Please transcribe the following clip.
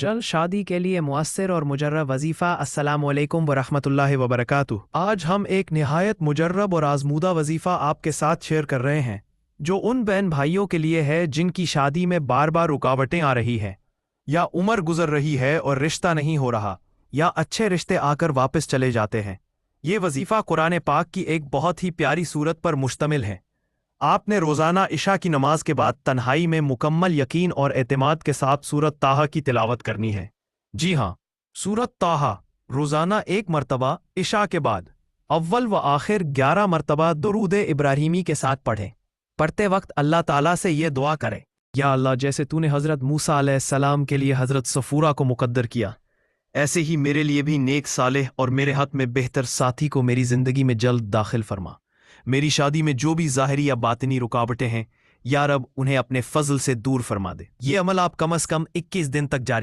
जल्द शादी के लिए मुअस्सिर और मुजर्रब वजीफ़ा। अस्सलाम वालेकुम वरहमतुल्लाहि वबरकातुहू। आज हम एक निहायत मुजर्रब और आजमूदा वजीफ़ा आपके साथ शेयर कर रहे हैं, जो उन बहन भाइयों के लिए है जिनकी शादी में बार बार रुकावटें आ रही हैं, या उम्र गुजर रही है और रिश्ता नहीं हो रहा, या अच्छे रिश्ते आकर वापस चले जाते हैं। ये वजीफ़ा कुरान पाक की एक बहुत ही प्यारी सूरत पर मुश्तमिल है। आपने रोज़ाना इशा की नमाज के बाद तन्हाई में मुकम्मल यकीन और एतमाद के साथ सूरत ताहा की तिलावत करनी है। जी हाँ, सूरत ताहा रोज़ाना एक मरतबा इशा के बाद अव्वल व आखिर 11 मरतबा दुरूद इब्राहीमी के साथ पढ़ें। पढ़ते वक्त अल्लाह ताला से ये दुआ करें, या अल्लाह, जैसे तूने हज़रत मूसा अलैहिस्सलाम के लिए हज़रत सफूरा को मुकद्दर किया, ऐसे ही मेरे लिए भी नेक सालेह और मेरे हक़ में बेहतर साथी को मेरी ज़िंदगी में जल्द दाखिल फरमा। मेरी शादी में जो भी ज़ाहिरी या बातिनी रुकावटें हैं, या रब उन्हें अपने फजल से दूर फरमा दे। ये अमल आप कम अज़ कम 21 दिन तक जारी